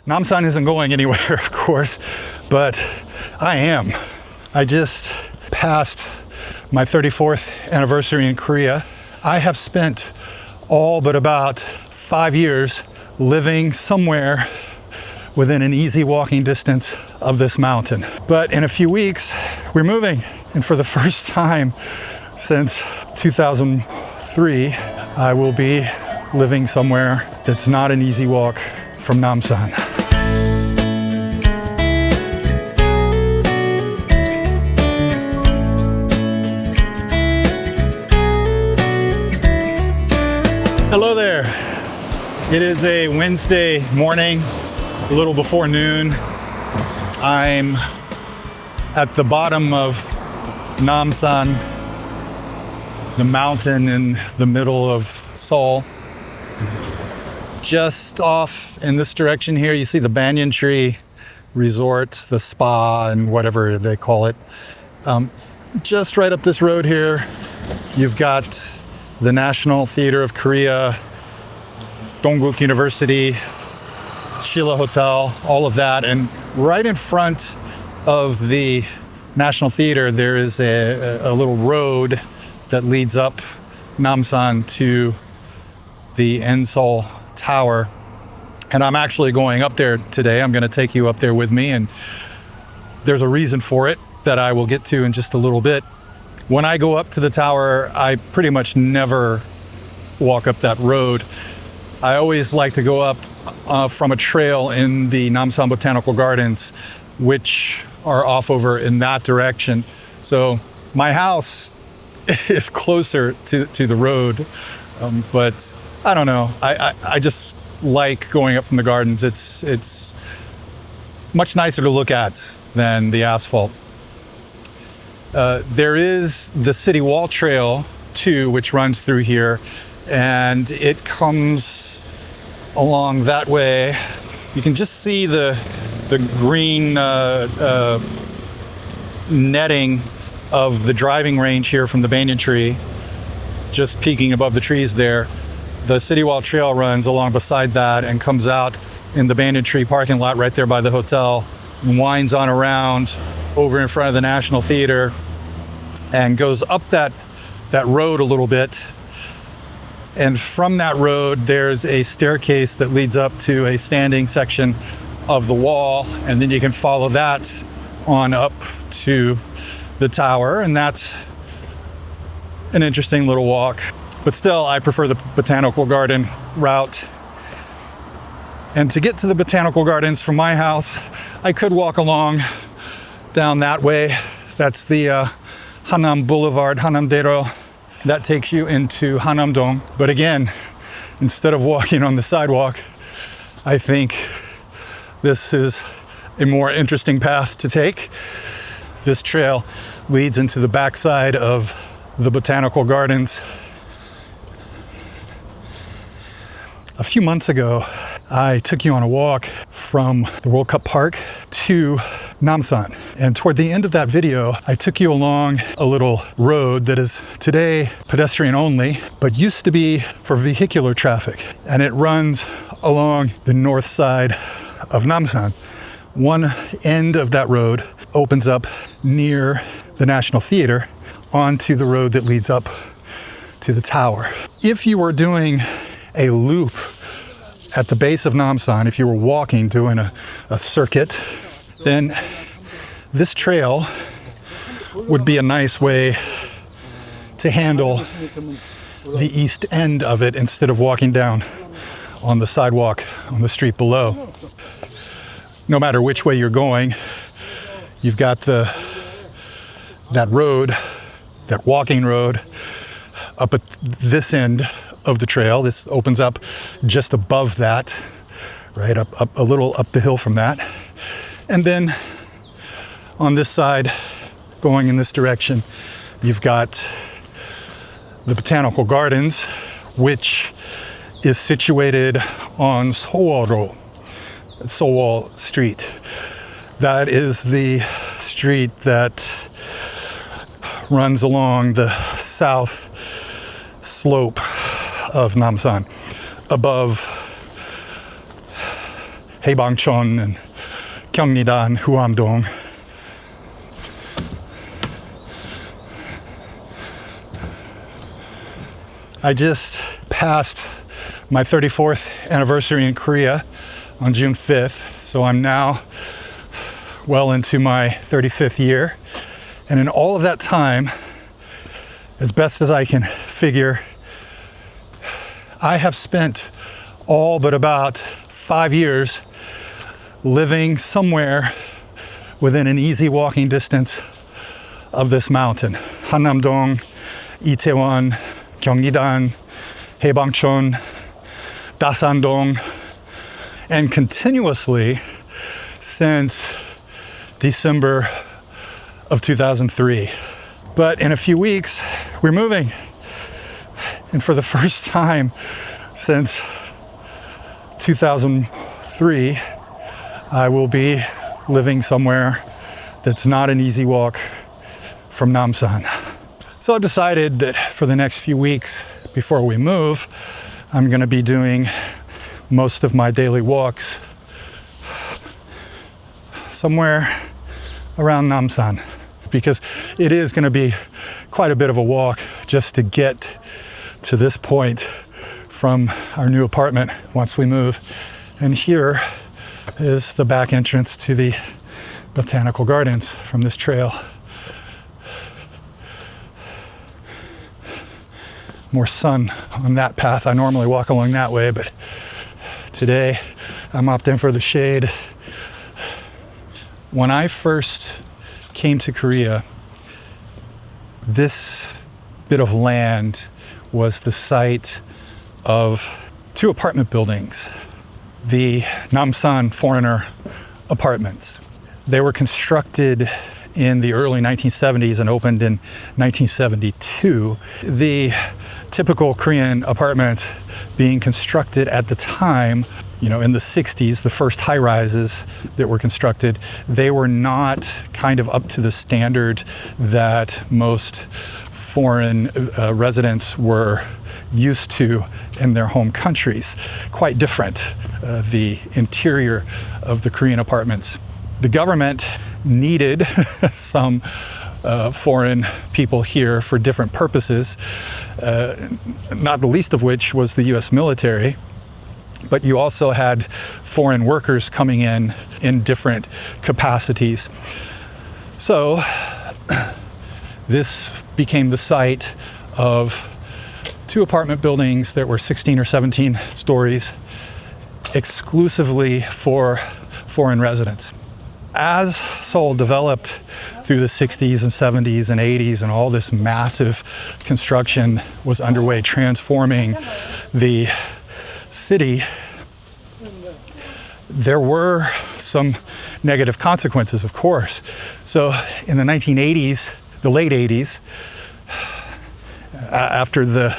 Namsan isn't going anywhere, of course, but I am. I just passed my 34th anniversary in Korea. I have spent all but about 5 years living somewhere within an easy walking distance of this mountain. But in a few weeks, we're moving. And for the first time since 2003, I will be living somewhere that's not an easy walk from Namsan. Hello there. It is a Wednesday morning, a little before noon. I'm at the bottom of Namsan, the mountain in the middle of Seoul. Just off in this direction here, you see the banyan tree resort, the spa and whatever they call it. Just right up this road here, you've got the National Theater of Korea, Dongguk University, Shilla Hotel, all of that. And right in front of the National Theater, there is a little road that leads up Namsan to the Seoul Tower. And I'm actually going up there today. I'm going to take you up there with me, and there's a reason for it that I will get to in just a little bit. When I go up to the tower, I pretty much never walk up that road. I always like to go up from a trail in the Namsan Botanical Gardens, which are off over in that direction. So my house is closer to the road, but I don't know. I just like going up from the gardens. It's much nicer to look at than the asphalt. There is the city wall trail too, which runs through here, and it comes along that way. You can just see the green netting of the driving range here from the banyan tree, just peeking above the trees there. The city wall trail runs along beside that and comes out in the banyan tree parking lot right there by the hotel, and winds on around over in front of the National Theater and goes up that road a little bit. And from that road, there's a staircase that leads up to a standing section of the wall, and then you can follow that on up to the tower, and that's an interesting little walk. But still, I prefer the Botanical Garden route. And to get to the Botanical Gardens from my house, I could walk along down that way. That's the Hanam Boulevard, Hanamdero. That takes you into Hanamdong. But again, instead of walking on the sidewalk, I think this is a more interesting path to take. This trail leads into the backside of the Botanical Gardens. A few months ago, I took you on a walk from the World Cup Park to Namsan. And toward the end of that video, I took you along a little road that is today pedestrian only, but used to be for vehicular traffic. And it runs along the north side of Namsan. One end of that road opens up near the National Theater onto the road that leads up to the tower. If you were doing a loop at the base of Namsan, if you were walking, doing a circuit, then this trail would be a nice way to handle the east end of it instead of walking down on the sidewalk on the street below. No matter which way you're going, you've got that road, that walking road up at this end of the trail. This opens up just above that, right up a little up the hill from that. And then on this side, going in this direction, you've got the Botanical Gardens, which is situated on Seoul Street. That is the street that runs along the south slope of Namsan, above Haebangchon and Gyeongnida and Huamdong. I just passed my 34th anniversary in Korea on June 5th, so I'm now well into my 35th year. And in all of that time, as best as I can figure, I have spent all but about 5 years living somewhere within an easy walking distance of this mountain. Hannam-dong, Itaewon, Gyeongnidan, Haebangchon, Dasan-dong, and continuously since December of 2003. But in a few weeks, we're moving. And for the first time since 2003, I will be living somewhere that's not an easy walk from Namsan. So I've decided that for the next few weeks before we move, I'm going to be doing most of my daily walks somewhere around Namsan, because it is going to be quite a bit of a walk just to get to this point from our new apartment once we move. And here is the back entrance to the botanical gardens from this trail. More sun on that path. I normally walk along that way, but today I'm opting for the shade. When I first came to Korea, this bit of land was the site of 2 apartment buildings, the Namsan foreigner apartments. They were constructed in the early 1970s and opened in 1972. The typical Korean apartment being constructed at the time, in the 60s, the first high-rises that were constructed, they were not kind of up to the standard that most foreign residents were used to in their home countries. Quite different, the interior of the Korean apartments. The government needed some foreign people here for different purposes, not the least of which was the US military. But you also had foreign workers coming in different capacities. So this became the site of 2 apartment buildings that were 16 or 17 stories exclusively for foreign residents. As Seoul developed through the 60s and 70s and 80s, and all this massive construction was underway, transforming the city, there were some negative consequences, of course. So in the 1980s, the late 80s, after the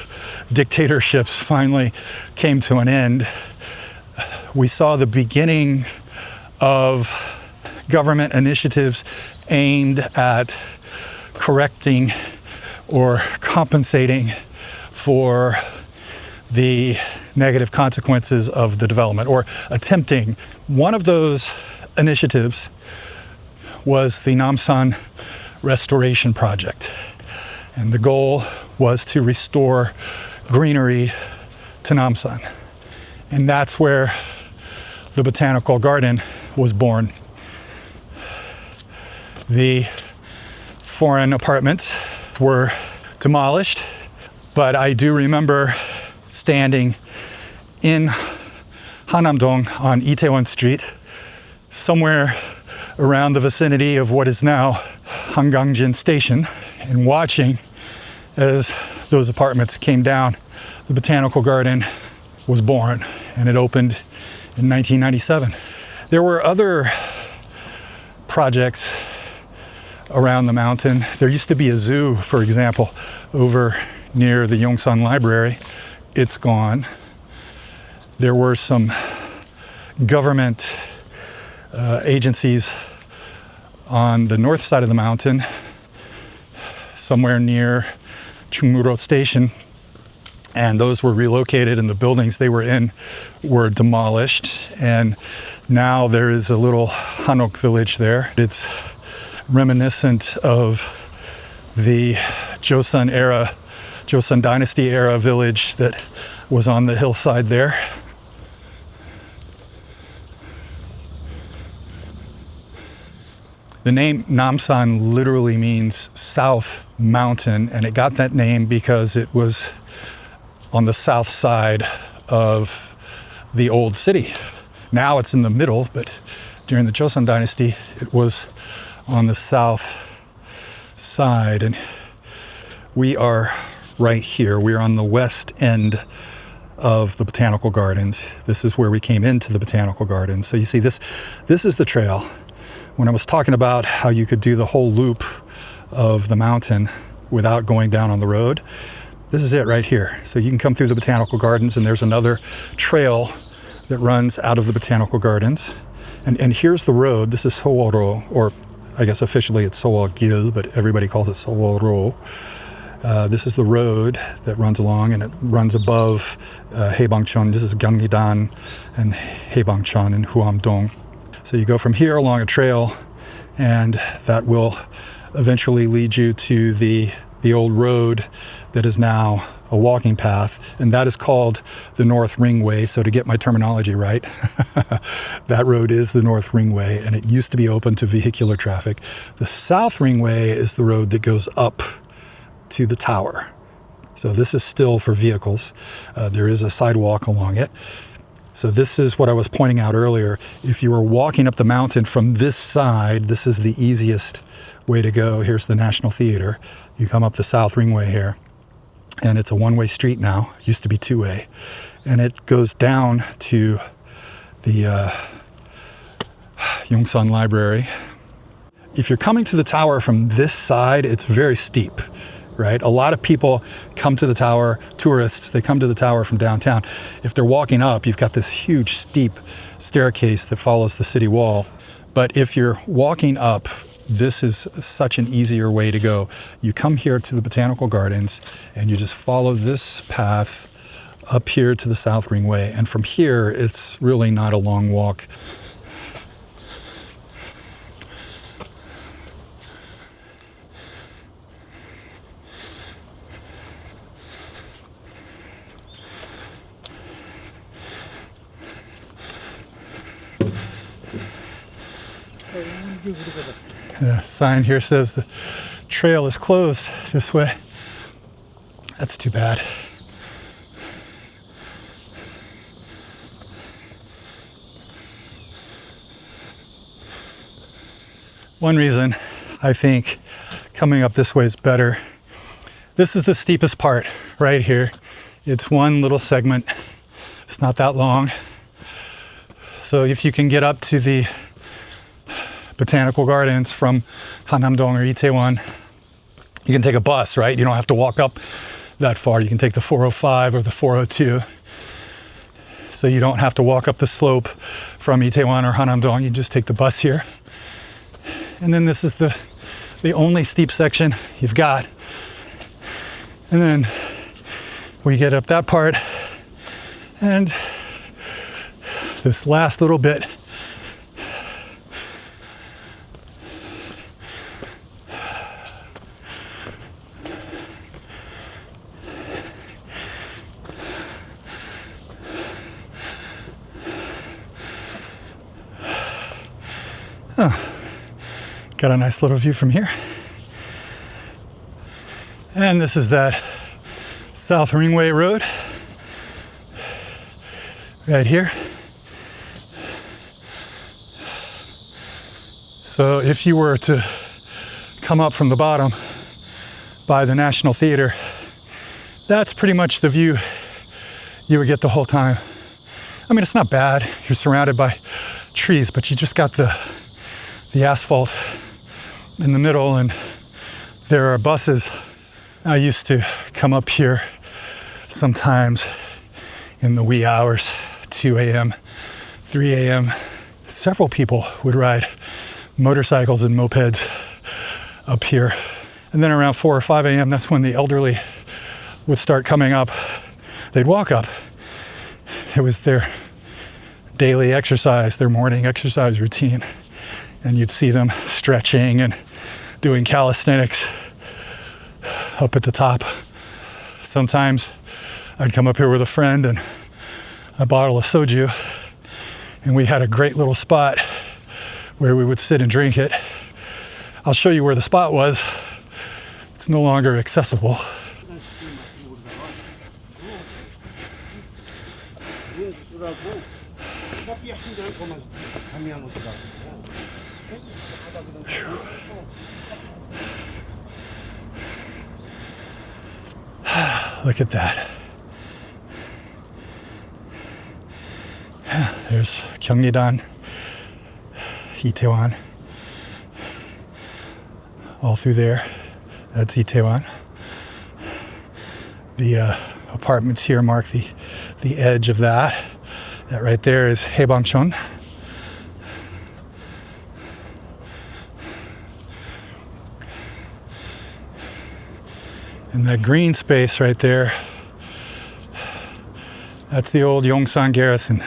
dictatorships finally came to an end, we saw the beginning of government initiatives aimed at correcting or compensating for the negative consequences of the development, or attempting. One of those initiatives was the Namsan Restoration Project. And the goal was to restore greenery to Namsan. And that's where the botanical garden was born. The foreign apartments were demolished, but I do remember standing in Hannam-dong on Itaewon Street, somewhere around the vicinity of what is now Hangangjin Station, and watching as those apartments came down. The botanical garden was born, and it opened in 1997. There were other projects around the mountain. There used to be a zoo, for example, over near the Yongsan Library. It's gone. There were some government agencies on the north side of the mountain, somewhere near Chungmuro Station, And those were relocated, and the buildings they were in were demolished. And now there is a little Hanok village there. It's reminiscent of the Joseon Dynasty era village that was on the hillside there. The name Namsan literally means South Mountain, and it got that name because it was on the south side of the old city. Now it's in the middle, but during the Joseon Dynasty, it was on the south side. And we are right here. We're on the west end of the Botanical Gardens. This is where we came into the Botanical Gardens. So you see this is the trail. When I was talking about how you could do the whole loop of the mountain without going down on the road, this is it right here. So you can come through the Botanical Gardens, and there's another trail that runs out of the Botanical Gardens. And here's the road. This is Seoul, or I guess officially it's Seoul Gil, but everybody calls it Seoul. This is the road that runs along, and it runs above Haebangchon. This is Gyeongnidan and Haebangchon and Hwamdong. So you go from here along a trail, and that will eventually lead you to the old road that is now a walking path, and that is called the North Ringway. So to get my terminology right, that road is the North Ringway, and it used to be open to vehicular traffic. The South Ringway is the road that goes up to the tower. So this is still for vehicles. There is a sidewalk along it. So this is what I was pointing out earlier. If you were walking up the mountain from this side, this is the easiest way to go. Here's the National Theater. You come up the South Ringway here, and it's a one-way street now. It used to be two-way. And it goes down to the Yongsan Library. If you're coming to the tower from this side, it's very steep, right? A lot of people come to the tower, tourists, they come to the tower from downtown. If they're walking up, you've got this huge steep staircase that follows the city wall. But if you're walking up, this is such an easier way to go. You come here to the Botanical Gardens, and you just follow this path up here to the South Ringway. And from here, it's really not a long walk. The sign here says the trail is closed this way. That's too bad. One reason I think coming up this way is better. This is the steepest part right here. It's one little segment. It's not that long. So if you can get up to the Botanical Gardens from Hanamdong or Itaewon, you can take a bus, right? You don't have to walk up that far. You can take the 405 or the 402. So you don't have to walk up the slope from Itaewon or Hanamdong. You just take the bus here. And then this is the only steep section you've got. And then we get up that part, and this last little bit got a nice little view from here. And this is that South Ringway Road right here. So if you were to come up from the bottom by the National Theater, that's pretty much the view you would get the whole time. I mean, it's not bad. You're surrounded by trees, but you just got the asphalt in the middle, and there are buses. I used to come up here sometimes in the wee hours, 2 a.m., 3 a.m. Several people would ride motorcycles and mopeds up here. And then around 4 or 5 a.m., that's when the elderly would start coming up they'd walk up. It was their daily exercise, their morning exercise routine. And you'd see them stretching and doing calisthenics up at the top. Sometimes I'd come up here with a friend and a bottle of soju, and we had a great little spot where we would sit and drink it. I'll show you where the spot was. It's no longer accessible. Look at that. There's Gyeongnidan, Itaewon. All through there, that's Itaewon. The apartments here mark the edge of that. That right there is Haebangchon. And that green space right there, that's the old Yongsan garrison.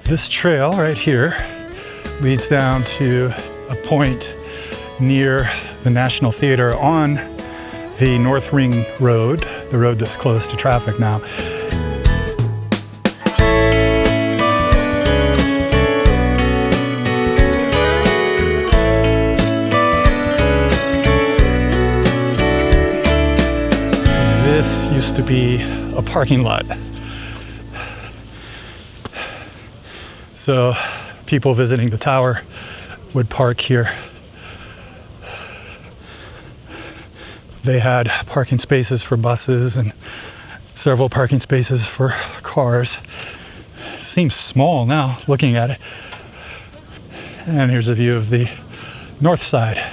This trail right here leads down to a point near the National Theater on the North Ring Road, the road that's closed to traffic now. This used to be a parking lot. So people visiting the tower would park here. They had parking spaces for buses and several parking spaces for cars. Seems small now, looking at it. And here's a view of the north side.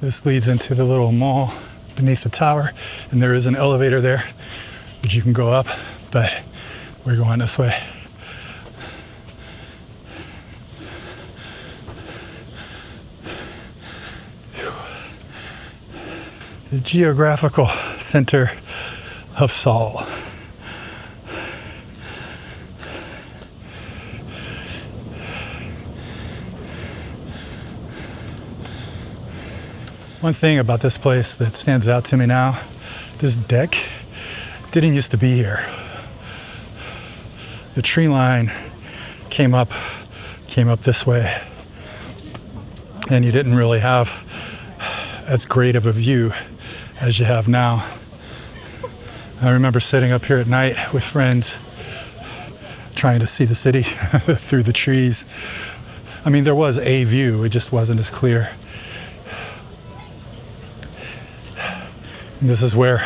This leads into the little mall beneath the tower, and there is an elevator there, which you can go up, but we're going this way. The geographical center of Seoul. One thing about this place that stands out to me now, this deck didn't used to be here. The tree line came up this way, and you didn't really have as great of a view as you have now. I remember sitting up here at night with friends trying to see the city through the trees. I mean, there was a view, it just wasn't as clear. And this is where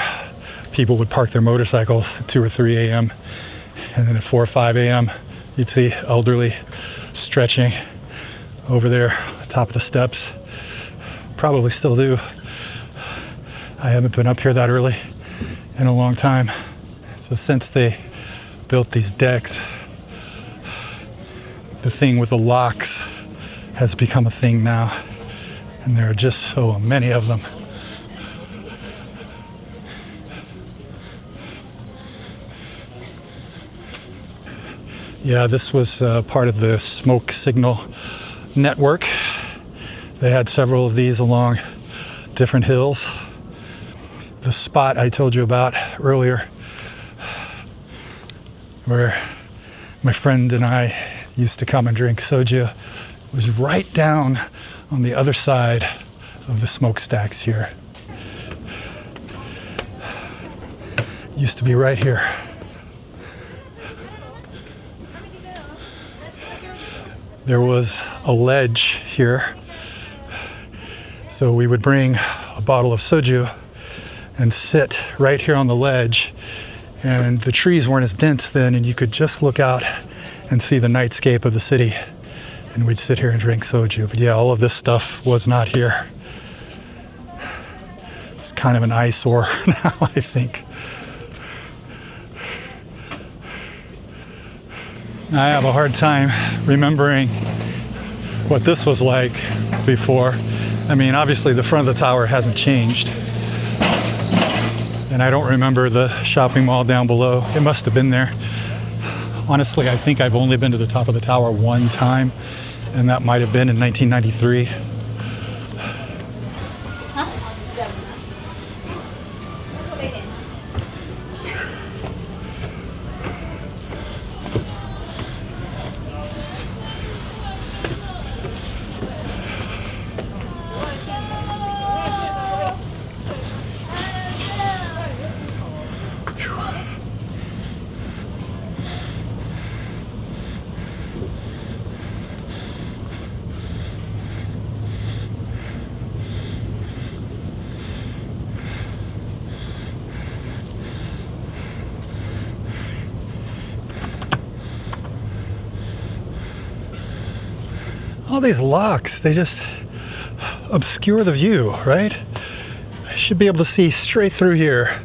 people would park their motorcycles at 2 or 3 a.m. And then at 4 or 5 a.m., you'd see elderly stretching over there on the top of the steps. Probably still do. I haven't been up here that early in a long time. So since they built these decks, the thing with the locks has become a thing now. And there are just so many of them. Yeah, this was part of the smoke signal network. They had several of these along different hills. The spot I told you about earlier, where my friend and I used to come and drink soju, was right down on the other side of the smokestacks here. Used to be right here. There was a ledge here So we would bring a bottle of soju and sit right here on the ledge, and the trees weren't as dense then, and you could just look out and see the nightscape of the city, and we'd sit here and drink soju. But yeah, all of this stuff was not here. It's kind of an eyesore now, I think. I have a hard time remembering what this was like before. I mean, obviously the front of the tower hasn't changed. And I don't remember the shopping mall down below. It must have been there. Honestly, I think I've only been to the top of the tower one time, and that might have been in 1993. All these locks, they just obscure the view, right? I should be able to see straight through here,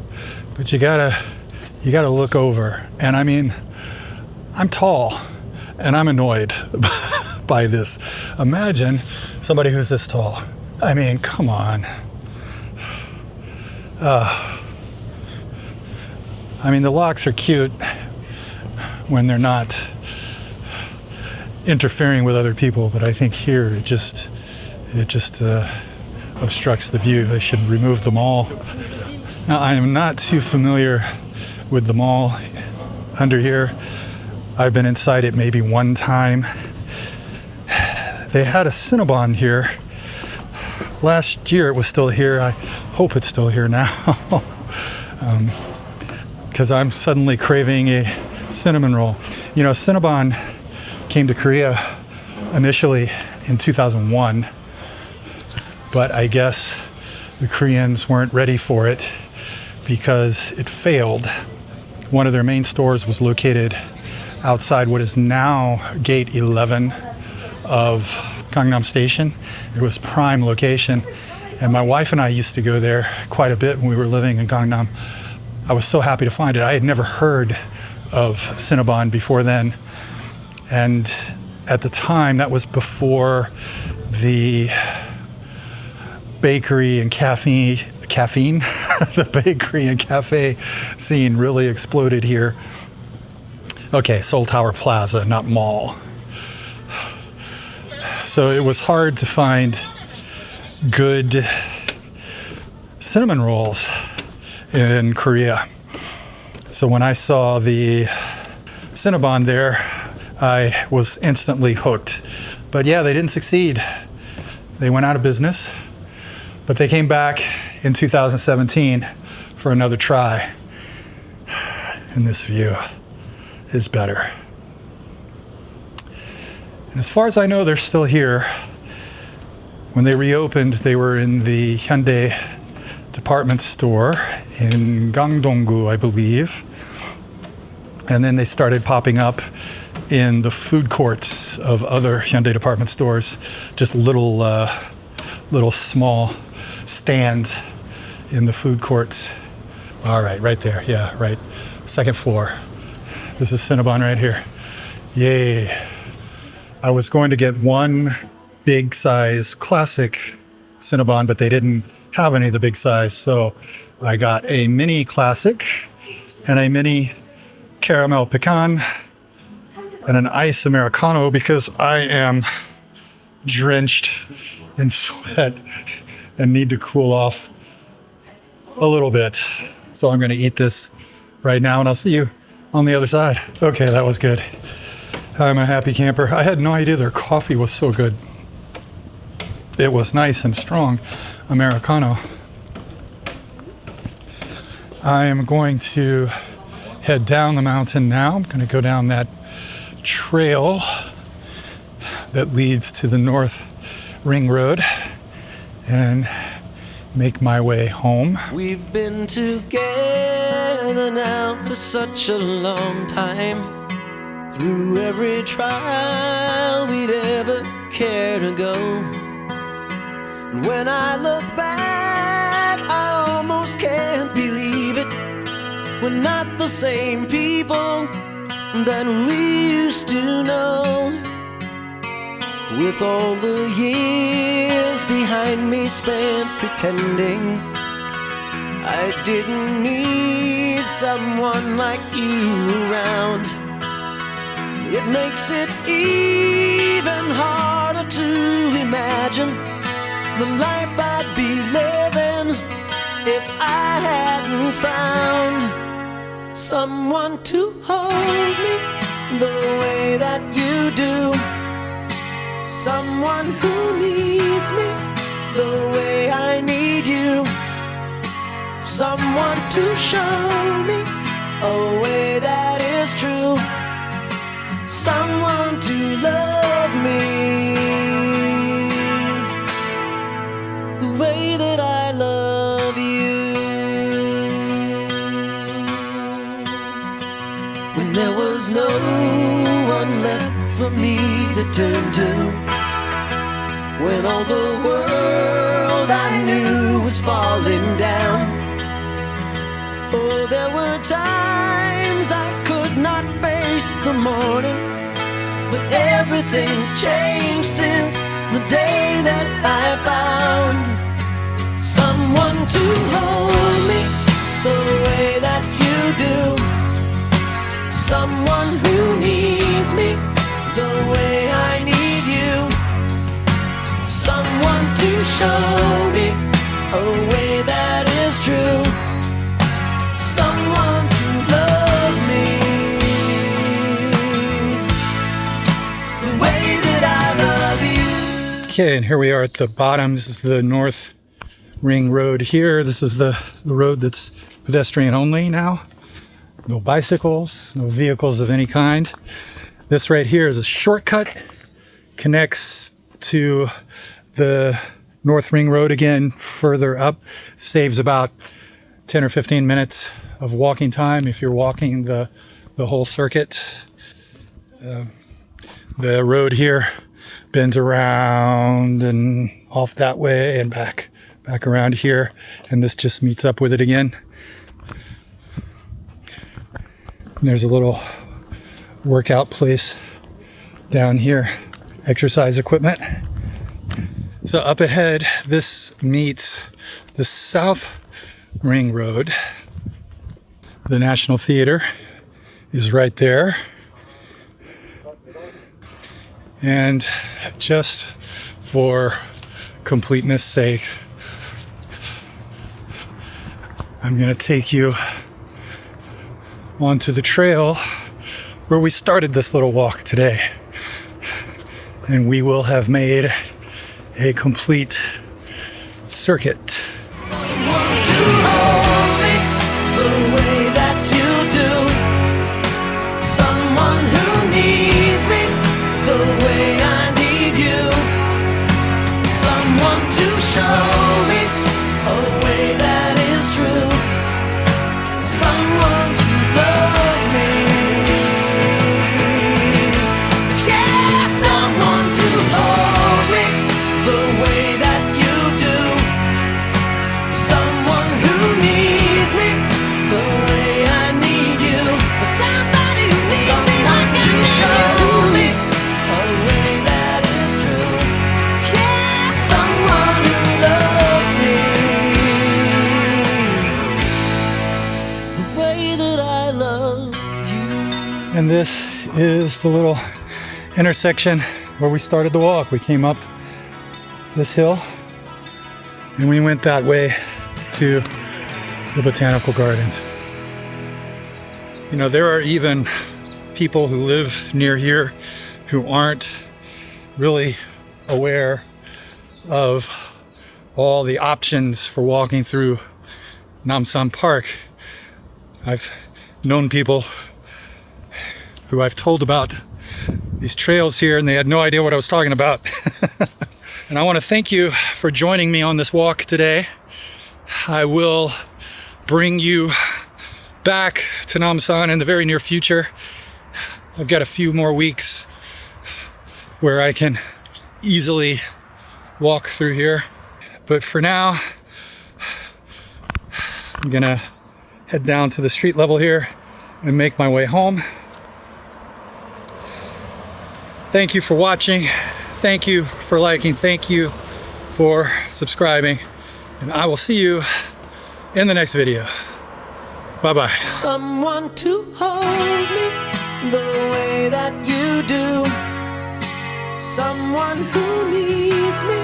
but you gotta look over. And I mean, I'm tall and I'm annoyed by this. Imagine somebody who's this tall. I mean, come on. I mean, the locks are cute when they're not interfering with other people, but I think here it just obstructs the view. They should remove them all. Now, I am not too familiar with the mall under here. I've been inside it maybe one time. They had a Cinnabon here. Last year it was still here. I hope it's still here now. Because I'm suddenly craving a cinnamon roll. You know, Cinnabon came to Korea initially in 2001, but I guess the Koreans weren't ready for it because it failed. One of their main stores was located outside what is now Gate 11 of Gangnam Station. It was prime location, and my wife and I used to go there quite a bit when we were living in Gangnam. I was so happy to find it. I had never heard of Cinnabon before then. And at the time, that was before the bakery and caffeine, the bakery and cafe scene really exploded here. Okay, Seoul Tower Plaza, not mall. So it was hard to find good cinnamon rolls in Korea. So when I saw the Cinnabon there, I was instantly hooked. But yeah, they didn't succeed. They went out of business, but they came back in 2017 for another try. And this view is better. And as far as I know, they're still here. When they reopened, they were in the Hyundai department store in Gangdong-gu, I believe. And then they started popping up in the food courts of other Hyundai department stores, just little small stands in the food courts. All right, right there, yeah, right. Second floor. This is Cinnabon right here. Yay. I was going to get one big size classic Cinnabon, but they didn't have any of the big size, so I got a mini classic and a mini caramel pecan and an ice Americano because I am drenched in sweat and need to cool off a little bit. So I'm going to eat this right now, and I'll see you on the other side. Okay, that was good. I'm a happy camper. I had no idea their coffee was so good. It was nice and strong Americano. I am going to head down the mountain now. I'm going to go down that trail that leads to the North Ring Road. and make my way home. We've been together now for such a long time, through every trial we'd ever care to go. And when I look back, I almost can't believe it. We're not the same people that we used to know. With all the years behind me spent pretending I didn't need someone like you around, it makes it even harder to imagine the life I'd be living if I hadn't found someone to hold me the way that you do. Someone who needs me the way I need you. Someone to show me a way that is true. Someone to love me the way that I love you. When there was no one left for me to turn to, when all the world I knew was falling down. Oh, there were times I could not face the morning, but everything's changed since the day that I found someone to hold me the way that you do. Someone who needs me the way I need you. Someone to show me a way that is true. Someone to love me the way that I love you. Okay, and here we are at the bottom. This is the North Ring Road here. This is the road that's pedestrian only now. No bicycles, no vehicles of any kind. This right here is a shortcut, connects to the North Ring Road again further up, saves about 10 or 15 minutes of walking time if you're walking the whole circuit. The road here bends around and off that way and back around here, and this just meets up with it again. And there's a little workout place down here, exercise equipment. So up ahead, this meets the South Ring Road. The National Theater is right there. And just for completeness sake, I'm gonna take you onto the trail where we started this little walk today. And we will have made a complete circuit. Someone to hold me the way that you do. Someone who needs me the way I need you. Someone to show me a way that is true. Someone to love me. Yeah, someone to hold me the way that you do. Someone who needs me the way I need you. Somebody who needs me like I need you. Show me a way that is true. Yeah, someone who loves me the way that I love you. And this is the little intersection where we started the walk. We came up this hill and we went that way to the botanical gardens. You know, there are even people who live near here who aren't really aware of all the options for walking through Namsan Park. I've known people who I've told about these trails here and they had no idea what I was talking about. And I want to thank you for joining me on this walk today. I will bring you back to Namsan in the very near future. I've got a few more weeks where I can easily walk through here. But for now, I'm gonna head down to the street level here and make my way home. Thank you for watching. Thank you for liking. Thank you for subscribing. And I will see you in the next video. Bye-bye. Someone to hold me the way that you do. Someone who needs me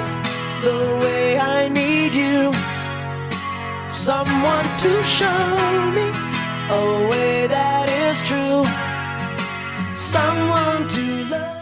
the way I need you. Someone to show me a way that is true. Someone to love.